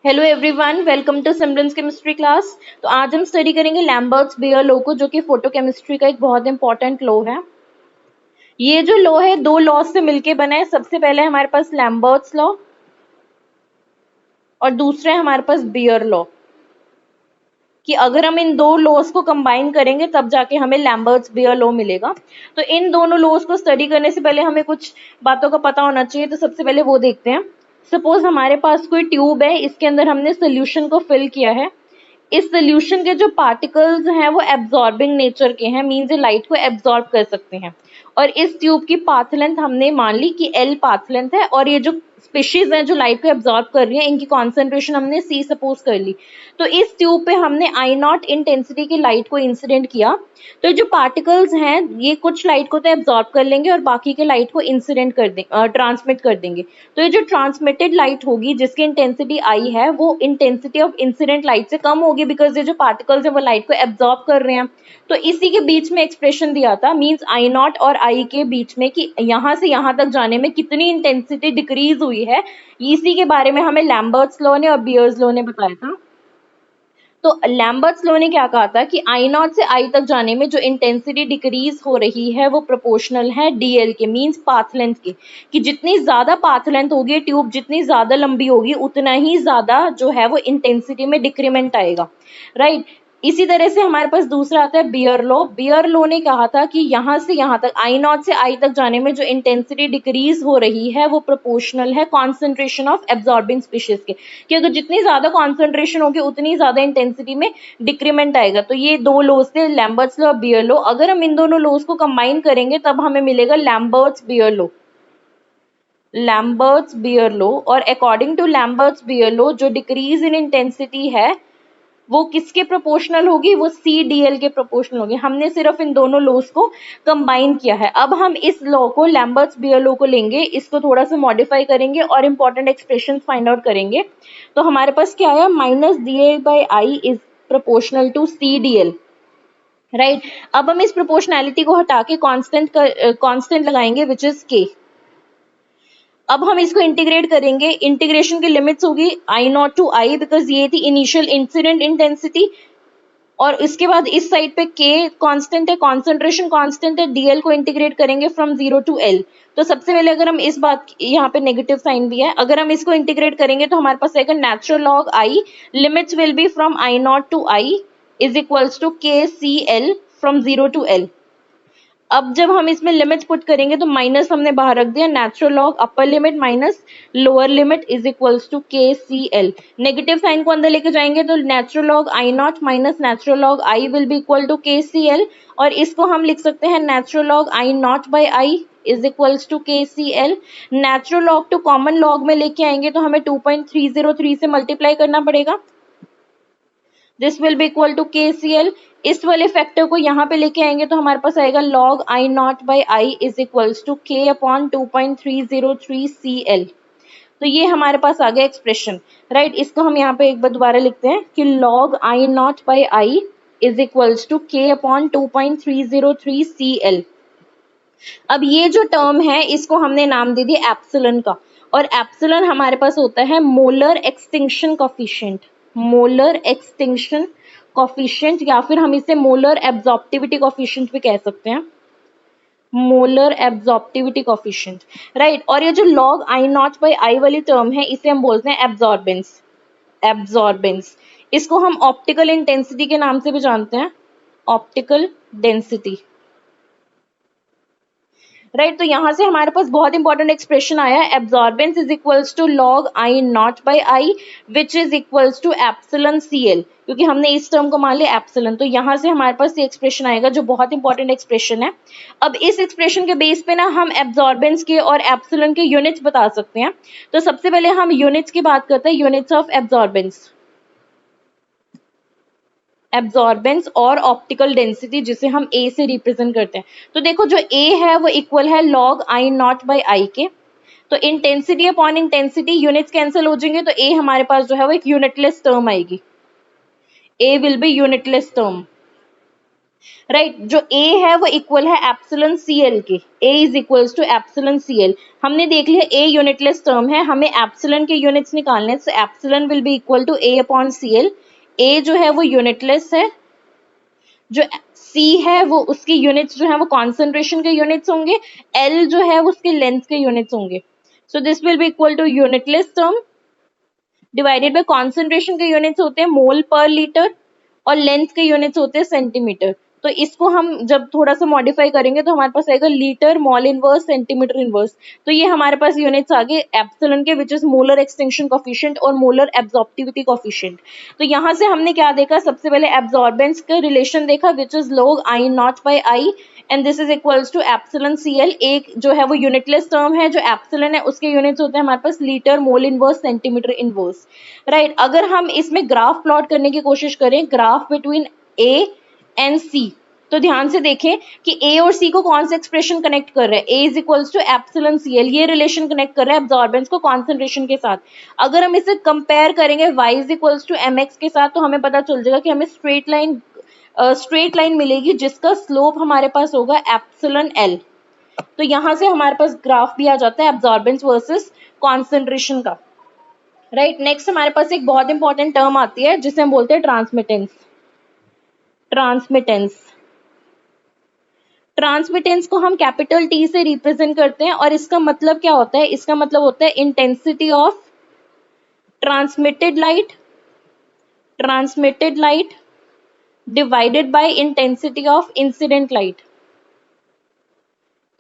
Hello everyone, welcome to Simran's chemistry class. तो आज हम स्टडी करेंगे लैम्बर्ट्स बेयर लॉ को, जो कि फोटोकेमिस्ट्री का एक बहुत इंपॉर्टेंट लॉ है। ये जो लॉ है दो लॉ से मिलके बना है। सबसे पहले हमारे पास लैम्बर्ट्स लॉ और दूसरा है हमारे पास बेयर लॉ, कि अगर हम इन दो लॉज को कंबाइन करेंगे तब जाके हमें लैम्बर्ट्स बेयर लॉ मिलेगा। तो इन दोनों लॉज को स्टडी करने से पहले हमें कुछ बातों का पता होना चाहिए। तो सबसे पहले वो देखते हैं। सपोज हमारे पास कोई ट्यूब है, इसके अंदर हमने सोल्यूशन को फिल किया है। इस सोल्यूशन के जो पार्टिकल्स हैं वो एब्जॉर्बिंग नेचर के हैं, मींस ये लाइट को एब्जॉर्ब कर सकते हैं। और इस ट्यूब की पाथ लेंथ हमने मान ली कि L पाथ लेंथ है, और ये जो स्पीशीज हैं जो लाइट को एब्जॉर्ब कर रही हैं, इनकी कॉन्सेंट्रेशन हमने C सपोज कर ली। तो इस ट्यूब पे हमने I0 इंटेंसिटी की लाइट को इंसिडेंट किया। तो जो पार्टिकल्स हैं ये कुछ लाइट को तो एब्जॉर्ब कर लेंगे और बाकी के लाइट को इंसिडेंट कर देंगे, ट्रांसमिट कर देंगे। तो ये जो ट्रांसमिटेड लाइट होगी जिसकी इंटेंसिटी I है, वो इंटेंसिटी ऑफ इंसिडेंट लाइट से कम होगी, बिकॉज ये जो पार्टिकल्स हैं वो लाइट को एब्जॉर्ब कर रहे हैं। तो इसी के बीच में एक्सप्रेशन दिया था, मींस I0 और I के बीच में, कि यहाँ से यहाँ तक जाने में कितनी इंटेंसिटी डिक्रीज हुई है। इसी के बारे में हमें लैम्बर्ट्स लॉ ने और बियर्स लॉ ने बताया था। तो लैम्बर्ट्स लॉ ने क्या कहा था कि I0 से I तक जाने में जो इंटेंसिटी डिक्रीज हो रही है वो प्रोपोर्शनल है DL के, मींस पाथ लेंथ के, कि जितनी ज्यादा पाथ लेंथ होगी ट्यूब जितनी ज्यादा लंबी होगी उतना ही ज्यादा जो है वो इंटेंसिटी में डिक्रीमेंट आएगा, राइट। इसी तरह से हमारे पास दूसरा आता है बियर लॉ। बियर लॉ ने कहा था कि यहाँ से यहाँ तक I0 से I तक जाने में जो इंटेंसिटी डिक्रीज हो रही है वो प्रोपोर्शनल है कॉन्सेंट्रेशन ऑफ एब्जॉर्बिंग स्पीशीज के, कि अगर जितनी ज्यादा कॉन्सेंट्रेशन होगी उतनी ज्यादा इंटेंसिटी में डिक्रीमेंट आएगा। तो ये दो लॉज थे, लैम्बर्ट्स लॉ और बियर लॉ। अगर हम इन दोनों लॉज को कंबाइन करेंगे तब हमें मिलेगा Lambert's Beer law. Lambert's Beer law, और according to Lambert's Beer law जो डिक्रीज इन इंटेंसिटी है वो किसके प्रोपोर्शनल होगी, वो CDL के प्रोपोर्शनल होगी। हमने सिर्फ इन दोनों लॉज को कंबाइन किया है। अब हम इस लॉ को, लैम्बर्ट्स बियर लॉ को लेंगे, इसको थोड़ा सा मॉडिफाई करेंगे और इंपॉर्टेंट एक्सप्रेशन फाइंड आउट करेंगे। तो हमारे पास क्या आया, -DL/I is proportional to CDL, right. अब हम इस प्रोपोर्शनैलिटी को हटा के कांस्टेंट लगाएंगे विच इज K। अब हम इसको इंटीग्रेट करेंगे। इंटीग्रेशन की लिमिट्स होगी I0 टू I, बिकॉज ये थी इनिशियल इंसिडेंट इंटेंसिटी, और इसके बाद इस साइड पे K कांस्टेंट है, कॉन्सेंट्रेशन कांस्टेंट है। DL को इंटीग्रेट करेंगे फ्रॉम 0 टू L। तो सबसे पहले अगर हम इस बात, यहाँ पे नेगेटिव साइन भी है, अगर हम इसको इंटीग्रेट करेंगे तो हमारे पास आएगा natural log I, limits will be from I0 to I is equals to KCL from 0 to L। अब जब हम इसमें लिमिट पुट करेंगे तो माइनस हमने बाहर रख दिया, natural log upper limit minus lower limit is equals to KCL। Negative sign को अंदर लेके जाएंगे तो natural log I0 minus natural log I will be equal to KCL, और इसको हम लिख सकते हैं natural log I0 by I is equals to KCL। Natural log to common log में लेके आएंगे तो हमें 2.303 से मल्टीप्लाई करना पड़ेगा, this will be equal to KCL। इस वाले फैक्टर को यहाँ पे लेके आएंगे तो हमारे पास आएगा log I0 by I is equals to K upon 2.303 CL। तो ये हमारे पास आ गया एक्सप्रेशन, राइट। इसको हम यहाँ पे एक बार दोबारा लिखते हैं कि log I0 by I is equals to K upon 2.303 CL। अब ये जो टर्म है इसको हमने नाम दे दिया एप्सिलॉन का, और एप्सिलॉन हमारे पास होता है molar extinction coefficient, molar extinction coefficient, या फिर हम इसे मोलर एब्जॉर्प्टिविटी कोफिशिएंट भी कह सकते हैं, मोलर एब्जॉर्प्टिविटी कोफिशिएंट, राइट। और ये जो log I0 बाई I वाली टर्म है इसे हम बोलते हैं एब्जॉर्बेंस, एब्जॉर्बेंस। इसको हम ऑप्टिकल इंटेंसिटी के नाम से भी जानते हैं, ऑप्टिकल डेंसिटी, राइट। तो यहाँ से हमारे पास बहुत इंपॉर्टेंट एक्सप्रेशन आया, absorbance is equals to log I0 by I which is equals to epsilon CL, क्योंकि हमने इस टर्म को मान लिया एप्सिलॉन। तो यहाँ से हमारे पास ये एक्सप्रेशन आएगा जो बहुत इंपॉर्टेंट एक्सप्रेशन है। अब इस एक्सप्रेशन के बेस पे ना हम एब्जॉर्बेंस के और एप्सिलॉन के यूनिट्स बता सकते हैं। तो सबसे पहले हम यूनिट्स की बात करते हैं, यूनिट्स ऑफ एब्जॉर्बेंस, एब्जॉर्बेंस और ऑप्टिकल डेंसिटी, जिसे हम A से रिप्रेजेंट करते हैं। तो देखो जो A है वो इक्वल है log I0 बाई I के। तो intensity upon intensity units cancel हो जाएंगे, तो A हमारे पास जो है वो एक यूनिटलेस टर्म आएगी, A will be unitless term, right जो ए है वो इक्वल है एप्सिलॉन सीएल के, A is equals to epsilon CL. हमने देख लिया ए यूनिटलेस टर्म है, हमें एप्सिलॉन के यूनिट्स निकालने हैं, so epsilon will be equal to A upon CL. A जो है वो यूनिटलेस है, जो सी है वो उसकी यूनिट्स जो है वो कॉन्सेंट्रेशन के यूनिट्स होंगे, एल जो है वो उसके लेंथ के यूनिट्स होंगे। So this will be equal to unitless term divided by concentration के यूनिट्स होते हैं मोल पर लीटर और लेंथ के यूनिट्स होते हैं सेंटीमीटर। तो इसको हम जब थोड़ा सा मॉडिफाई करेंगे तो हमारे पास आएगा litre mall inverse centimetre inverse. तो ये हमारे पास यूनिट्स आ गए एप्सिलॉन के, which is molar extinction coefficient और मोलर एब्जॉर्प्टिविटी कोफिशिएंट। तो यहाँ से हमने क्या देखा, सबसे पहले एब्जॉर्बेंस का रिलेशन देखा which is log I not by I and this is equals to epsilon CL. एक जो है वो यूनिटलेस टर्म है, जो एप्सिलॉन है उसके यूनिट्स होते हैं हमारे पास litre mole inverse centimetre inverse. Right अगर हम इसमें ग्राफ प्लॉट करने की कोशिश करें, graph between A and C, तो ध्यान से देखें कि ए और सी को कौन सा एक्सप्रेशन कनेक्ट कर रहा है, A is equals to epsilon CL, ये रिलेशन कनेक्ट कर रहा है एब्जॉर्बेंस को कॉन्सेंट्रेशन के साथ। अगर हम इसे कंपेयर करेंगे y is equals to M X के साथ, तो हमें पता चल जाएगा कि हमें स्ट्रेट लाइन मिलेगी जिसका स्लोप हमारे पास होगा एप्सिलॉन एल। तो यहां से हमारे पास ग्राफ भी आ जाता है एब्जॉर्बेंस वर्सेस कॉन्सेंट्रेशन का। राइट नेक्स्ट हमारे पास एक बहुत इंपॉर्टेंट टर्म आती है जिसे हम बोलते हैं ट्रांसमिटेंस। ट्रांसमिटेंस ट्रांसमिटेंस को हम कैपिटल टी से रिप्रेजेंट करते हैं और इसका मतलब क्या होता है, इसका मतलब होता है intensity of transmitted light divided by intensity of incident light.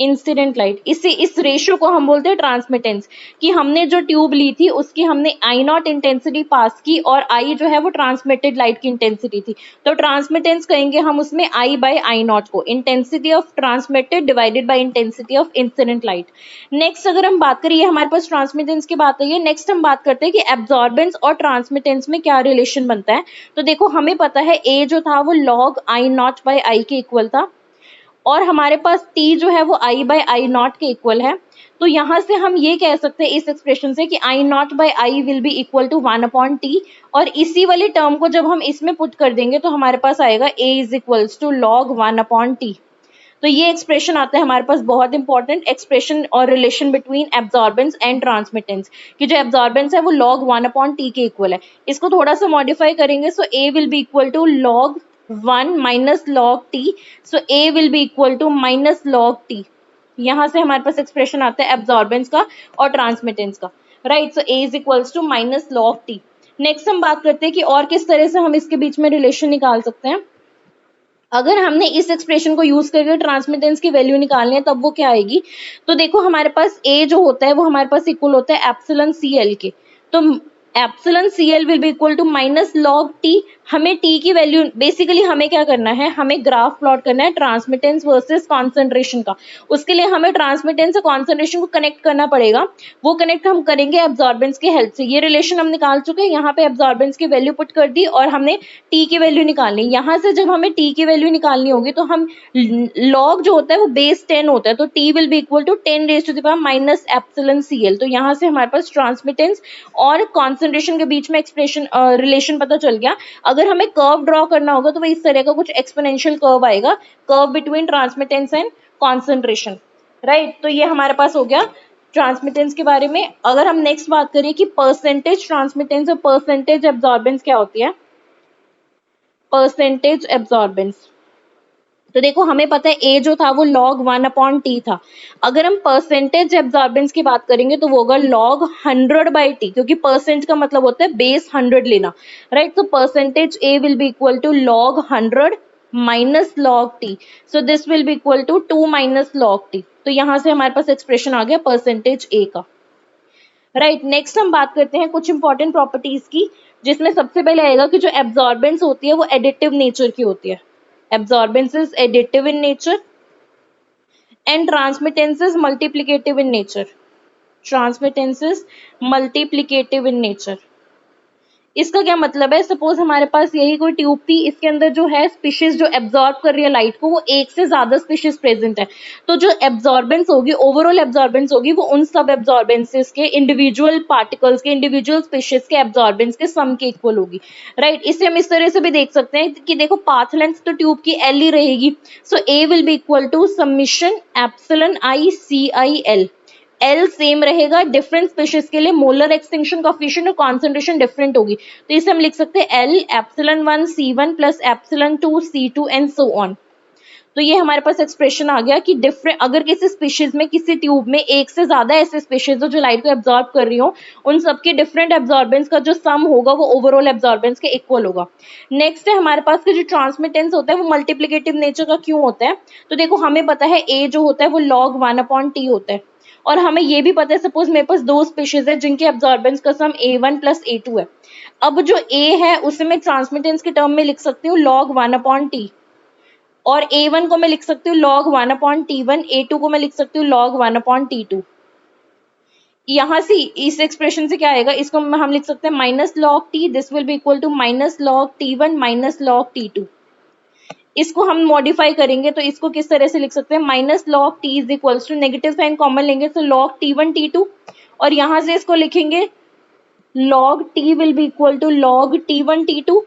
इस रेशियो को हम बोलते हैं ट्रांसमिटेंस, कि हमने जो ट्यूब ली थी उसकी हमने आई नॉट इंटेंसिटी पास की और आई जो है वो ट्रांसमिटेड लाइट की इंटेंसिटी थी, तो ट्रांसमिटेंस कहेंगे हम उसमें आई बाय आई नॉट को, intensity of transmitted divided by intensity of incident light. Next अगर हम बात करिए, हमारे पास ट्रांसमिटेंस की बात है, नेक्स्ट हम बात करते हैं कि एब्जॉर्बेंस और ट्रांसमिटेंस में क्या रिलेशन बनता है। तो देखो हमें पता है ए जो था वो log आई नॉट बाय आई के इक्वल था और हमारे पास t जो है वो i बाई आई नॉट के इक्वल है। तो यहां से हम ये कह सकते हैं इस एक्सप्रेशन से कि I naught by I will be equal to 1 upon T, और इसी वाली टर्म को जब हम इसमें पुट कर देंगे तो हमारे पास आएगा a is equals to log 1 upon T. तो ये एक्सप्रेशन आता है हमारे पास, बहुत इंपॉर्टेंट एक्सप्रेशन और relation between absorbance and transmittance, कि जो एब्जॉर्बेंस है वो log 1 अपॉन टी के इक्वल है। इसको थोड़ा सा मॉडिफाई करेंगे, so a will be equal to log 1 minus log t, so a will be equal to minus log t। यहाँ से हमारे पास एक्सप्रेशन आता है एब्जॉर्बेंस का और ट्रांसमिटेंस का। Right so a is equals to minus log t। Next हम बात करते हैं कि और किस तरह से हम इसके बीच में रिलेशन निकाल सकते हैं। अगर हमने इस एक्सप्रेशन को यूज करके ट्रांसमिटेंस की वैल्यू निकालनी है तब वो क्या आएगी, तो देखो हमारे पास a जो होता है वो हमारे पास इक्वल होता है एप्सिलॉन सीएल के, तो epsilon CL will be equal to minus log t। हमें t की वैल्यू, बेसिकली हमें क्या करना है, हमें ग्राफ प्लॉट करना है ट्रांसमिटेंस वर्सेस कॉन्सेंट्रेशन का। उसके लिए हमें ट्रांसमिटेंस और कॉन्सेंट्रेशन को कनेक्ट करना पड़ेगा, वो कनेक्ट हम करेंगे एब्जॉर्बेंस की हेल्प से। ये रिलेशन हम निकाल चुके हैं, यहाँ पे एब्जॉर्बेंस की वैल्यू पुट कर दी और हमने t की वैल्यू निकालनी। यहाँ से जब हमें t की वैल्यू निकालनी होगी तो हम log जो होता है वो बेस 10 होता है, तो t will be equal to 10 raise to the power minus epsilon CL. तो यहाँ से हमारे पास ट्रांसमिटेंस और कॉन्सेंट्रेशन के बीच में एक्सप्रेशन रिलेशन पता चल गया। अगर हमें कर्व ड्रॉ करना होगा तो वो इस तरह का कुछ एक्सपोनेंशियल कर्व आएगा, curve between transmittance and concentration. Right तो ये हमारे पास हो गया ट्रांसमिटेंस के बारे में। अगर हम नेक्स्ट बात करें कि परसेंटेज ट्रांसमिटेंस और परसेंटेज एब्जॉर्बेंस क्या होती है, परसेंटेज एब्जॉर्बेंस, तो देखो हमें पता है a जो था वो log 1 अपॉन टी था। अगर हम परसेंटेज एब्जॉर्बेंस की बात करेंगे तो वो होगा log 100 बाई टी, क्योंकि परसेंट का मतलब होता है बेस 100 लेना। राइट तो percentage a will be equal to log 100 minus log t, so this will be equal to 2 minus log t। तो यहां से हमारे पास एक्सप्रेशन आ गया परसेंटेज a का। राइट नेक्स्ट हम बात करते हैं कुछ इंपॉर्टेंट प्रॉपर्टीज की, जिसमें सबसे पहले आएगा कि जो एब्जॉर्बेंस होती है वो एडिटिव नेचर की होती है। Absorbance is additive in nature and transmittance is multiplicative in nature. Transmittance is multiplicative in nature. इसका क्या मतलब है, सपोज हमारे पास यही कोई ट्यूब थी, इसके अंदर जो है स्पीशीज जो एब्जॉर्ब कर रही है लाइट को, वो एक से ज्यादा स्पीशीज प्रेजेंट है, तो जो एब्जॉर्बेंस होगी, ओवरऑल एब्जॉर्बेंस होगी, वो उन सब एब्जॉर्बेंसेस के, इंडिविजुअल पार्टिकल्स के, इंडिविजुअल स्पीशीज के एब्जॉर्बेंस के सम के इक्वल होगी, राइट। इसे हम इस तरह से भी देख सकते हैं कि देखो पाथ लेंथ तो ट्यूब की एल ही रहेगी, so A will be equal to summation epsilon I C I L. L same रहेगा, डिफरेंट स्पीशीज के लिए मोलर एक्सटिंक्शन कोएफिशिएंट और कॉन्सेंट्रेशन डिफरेंट होगी, तो इसे हम लिख सकते हैं L epsilon 1 C1 plus epsilon 2 C2 and so on. तो ये हमारे पास एक्सप्रेशन आ गया कि डिफरेंट, अगर किसी स्पीशीज में, किसी ट्यूब में एक से ज्यादा ऐसे स्पीशीज हो जो लाइट को एब्जॉर्ब कर रही हो, उन सबके डिफरेंट एब्जॉर्बेंस का जो सम होगा वो ओवरऑल एब्जॉर्बेंस के इक्वल होगा। नेक्स्ट है हमारे पास कि जो ट्रांसमिटेंस होता है वो मल्टीप्लिकेटिव नेचर का क्यों होता है, तो देखो हमें पता है ए जो होता है वो log 1/t होता है, और हमें ये भी पता है सपोज मेरे पास दो स्पीशीज है जिनके एब्जॉर्बेंस का सम A1 प्लस A2 है। अब जो A है उसे मैं ट्रांसमिटेंस के टर्म में लिख सकती हूँ log 1/t, और A1 को मैं लिख सकती हूँ log 1/T1, A2 को मैं लिख सकती हूँ log 1/T2। यहाँ से इस एक्सप्रेशन से क्या आएगा, इसको हम लिख सकते हैं minus log t, this will be equal to minus log T1 minus log T2। इसको हम मॉडिफाई करेंगे तो इसको किस तरह से लिख सकते हैं, minus log t is equals to, negative sign common लेंगे तो log T1 T2, और यहाँ से इसको लिखेंगे log t will be equal to log T1 T2,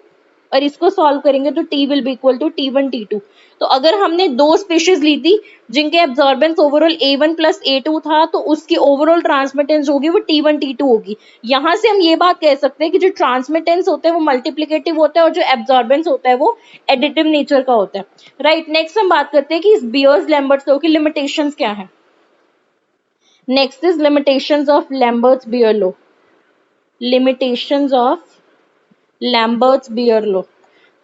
और इसको सॉल्व करेंगे तो t will be equal to T1 T2। तो अगर हमने दो स्पीशीज ली थी जिनके absorbance overall A1 plus A2 था, तो उसकी ओवरऑल ट्रांसमिटेंस होगी वो T1 T2 होगी। यहाँ से हम ये बात कह सकते हैं कि जो ट्रांसमिटेंस होता है वो मल्टीप्लिकेटिव होता है, और जो एब्जॉर्बेंस होता है वो एडिटिव नेचर का होता है, राइट। नेक्स्ट हम बात करते हैं कि इस बियर्स लैम्बर्ट्स लॉ की लिमिटेशंस क्या है। Next is limitations of Lambert's Beer law. Limitations of Lambert's Beer law.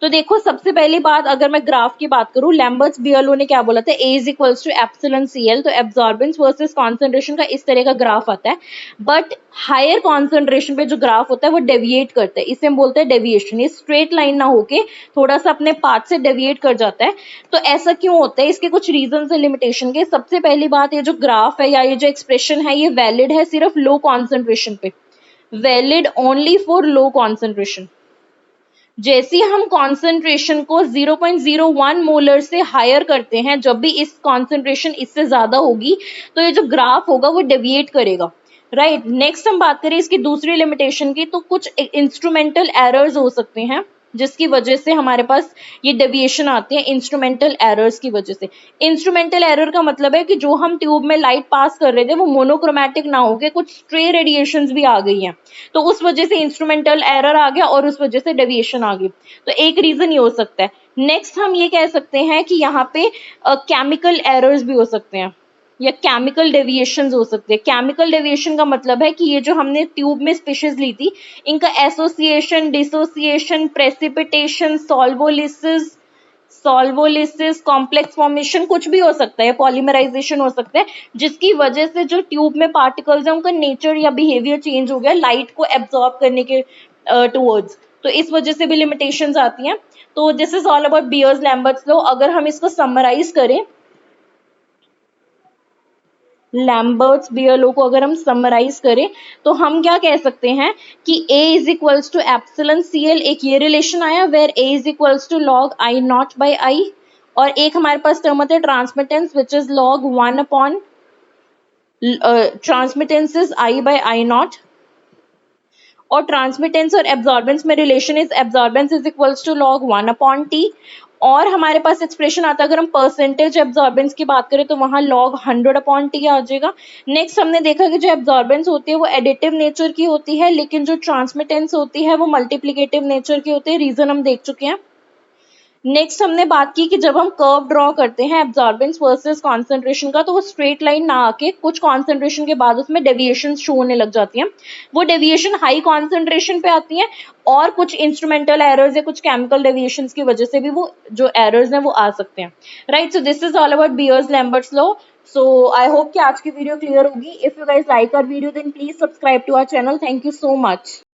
तो देखो सबसे पहली बात, अगर मैं ग्राफ की बात करूं, लैम्बर्ट्स बियर लॉ ने क्या बोला था, A is equals to epsilon CL, तो एब्जॉर्बेंस वर्सेस कॉन्सेंट्रेशन का इस तरह का ग्राफ आता है, बट हायर कॉन्सेंट्रेशन पे जो ग्राफ होता है वो डेविएट करता है, इसे हम बोलते हैं डेविएशन। ये स्ट्रेट लाइन ना होके थोड़ा सा अपने पाथ से डेविएट कर जाता है। तो ऐसा क्यों होता है, इसके कुछ रीजन है लिमिटेशन के। सबसे पहली बात, ये जो ग्राफ है या ये जो एक्सप्रेशन है ये वैलिड है सिर्फ लो कॉन्सेंट्रेशन पे, valid only for low concentration. जैसे ही हम कॉन्सेंट्रेशन को 0.01 मोलर से हायर करते हैं, जब भी इस कॉन्सेंट्रेशन इससे ज्यादा होगी तो ये जो ग्राफ होगा वो डेविएट करेगा, राइट। नेक्स्ट हम बात करें इसकी दूसरी लिमिटेशन की, तो कुछ इंस्ट्रूमेंटल एरर्स हो सकते हैं जिसकी वजह से हमारे पास ये डेविएशन आती है, इंस्ट्रूमेंटल एरर्स की वजह से। इंस्ट्रूमेंटल एरर का मतलब है कि जो हम ट्यूब में लाइट पास कर रहे थे वो मोनोक्रोमैटिक ना होके कुछ स्ट्रे रेडिएशंस भी आ गई हैं, तो उस वजह से इंस्ट्रूमेंटल एरर आ गया और उस वजह से डेविएशन आ गई, तो एक रीजन ये हो सकता है। नेक्स्ट हम ये कह सकते हैं कि यहाँ पे केमिकल एरर्स भी हो सकते हैं या केमिकल डेविएशंस हो सकते हैं। केमिकल डेविएशन का मतलब है कि ये जो हमने ट्यूब में स्पीशीज ली थी इनका association, dissociation, precipitation, solvolysis, complex formation कुछ भी हो सकता है, पॉलीमराइजेशन हो सकता है, जिसकी वजह से जो ट्यूब में पार्टिकल्स हैं उनका नेचर या बिहेवियर चेंज हो गया लाइट को एब्जॉर्ब करने के टुवर्ड्स, तो इस वजह से भी लिमिटेशंस आती हैं। तो this is all about Beer's Lambert's law. अगर हम इसको समराइज करें, लैम्बर्ट्स बियर लॉ को अगर हम समराइज करें तो हम क्या कह सकते हैं कि A is equals to epsilon CL, एक ये रिलेशन आया where A is equals to log I0 by I, और एक हमारे पास टर्म होता है transmittance which is log 1 upon transmittance is I by I0, और ट्रांसमिटेंस और एब्जॉर्बेंस में relation is absorbance is equals to log 1/t, और हमारे पास एक्सप्रेशन आता है अगर हम परसेंटेज एब्जॉर्बेंस की बात करें तो वहां log 100/t आ जाएगा। नेक्स्ट हमने देखा कि जो एब्जॉर्बेंस होती है वो एडिटिव नेचर की होती है, लेकिन जो ट्रांसमिटेंस होती है वो मल्टीप्लिकेटिव नेचर की होती है, रीजन हम देख चुके हैं। नेक्स्ट हमने बात की कि जब हम कर्व ड्रॉ करते हैं एब्जॉर्बेंस वर्सेस कॉन्सेंट्रेशन का, तो वो स्ट्रेट लाइन ना आके कुछ कॉन्सेंट्रेशन के बाद उसमें डेविएशन शो होने लग जाती हैं, वो डेविएशन हाई कॉन्सेंट्रेशन पे आती हैं, और कुछ इंस्ट्रूमेंटल एरर्स या कुछ केमिकल डेविएशंस की वजह से भी वो जो एरर्स हैं वो आ सकते हैं, right. So this is all about Beer's Lambert's law. So I hope कि आज की वीडियो क्लियर होगी। If you guys like our video then please subscribe to our channel. Thank you so much.